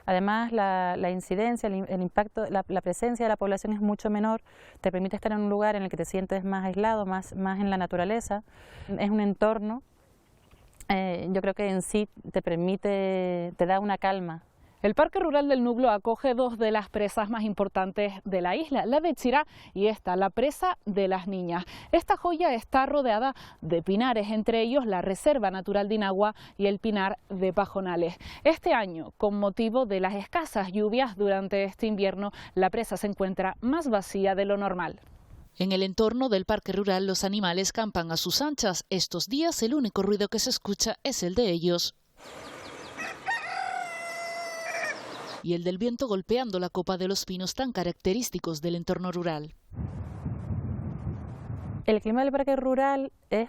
Además, la incidencia, el impacto, la presencia de la población es mucho menor, te permite estar en un lugar en el que te sientes más aislado, más en la naturaleza. Es un entorno, yo creo que en sí te da una calma. El Parque Rural del Nublo acoge dos de las presas más importantes de la isla, la de Chirá y esta, la presa de las Niñas. Esta joya está rodeada de pinares, entre ellos la Reserva Natural de Inagua y el Pinar de Pajonales. Este año, con motivo de las escasas lluvias durante este invierno, la presa se encuentra más vacía de lo normal. En el entorno del parque rural los animales campan a sus anchas. Estos días el único ruido que se escucha es el de ellos y el del viento golpeando la copa de los pinos tan característicos del entorno rural. El clima del parque rural es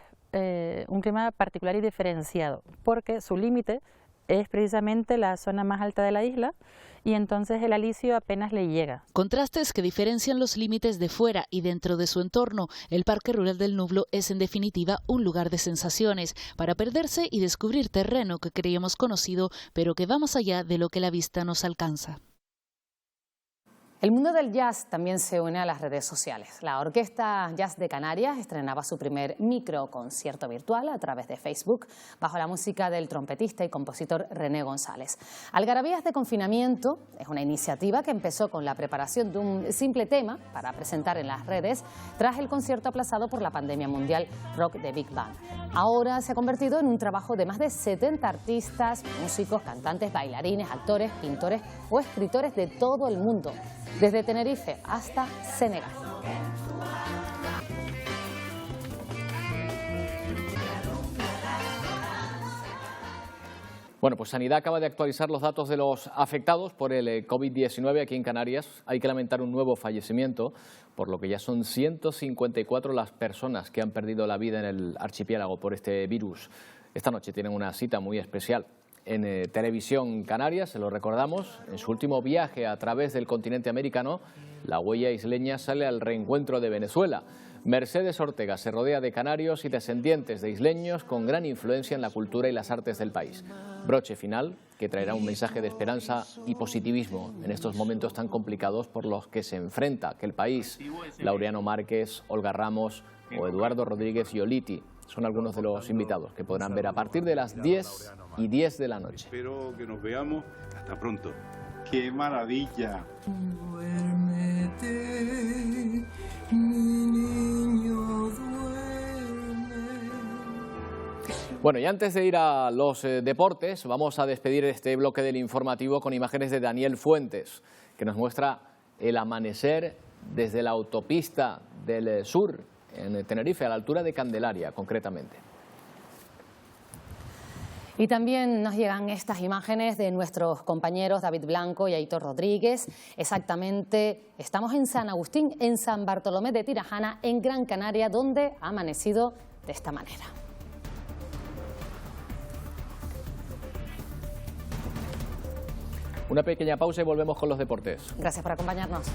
un clima particular y diferenciado, porque su límite es precisamente la zona más alta de la isla y entonces el alisio apenas le llega. Contrastes que diferencian los límites de fuera y dentro de su entorno. El Parque Rural del Nublo es en definitiva un lugar de sensaciones para perderse y descubrir terreno que creíamos conocido, pero que va más allá de lo que la vista nos alcanza. El mundo del jazz también se une a las redes sociales. La Orquesta Jazz de Canarias estrenaba su primer microconcierto virtual a través de Facebook, bajo la música del trompetista y compositor René González. Algarabías de confinamiento es una iniciativa que empezó con la preparación de un simple tema para presentar en las redes tras el concierto aplazado por la pandemia mundial Rock de Big Band. Ahora se ha convertido en un trabajo de más de 70 artistas, músicos, cantantes, bailarines, actores, pintores o escritores de todo el mundo, desde Tenerife hasta Senegal. Bueno, pues Sanidad acaba de actualizar los datos de los afectados por el COVID-19 aquí en Canarias. Hay que lamentar un nuevo fallecimiento, por lo que ya son 154 las personas que han perdido la vida en el archipiélago por este virus. Esta noche tienen una cita muy especial en Televisión Canarias, se lo recordamos. En su último viaje a través del continente americano, la huella isleña sale al reencuentro de Venezuela. Mercedes Ortega se rodea de canarios y descendientes de isleños con gran influencia en la cultura y las artes del país. Broche final que traerá un mensaje de esperanza y positivismo en estos momentos tan complicados por los que se enfrenta aquel país. Laureano Márquez, Olga Ramos o Eduardo Rodríguez Yoliti son algunos de los invitados que podrán ver a partir de las 10:10 de la noche. Espero que nos veamos. Hasta pronto. ¡Qué maravilla! Duérmete, mi niño, duerme. Bueno, y antes de ir a los deportes, vamos a despedir este bloque del informativo con imágenes de Daniel Fuentes, que nos muestra el amanecer desde la autopista del sur, en Tenerife, a la altura de Candelaria, concretamente. Y también nos llegan estas imágenes de nuestros compañeros David Blanco y Aitor Rodríguez. Exactamente, estamos en San Agustín, en San Bartolomé de Tirajana, en Gran Canaria, donde ha amanecido de esta manera. Una pequeña pausa y volvemos con los deportes. Gracias por acompañarnos.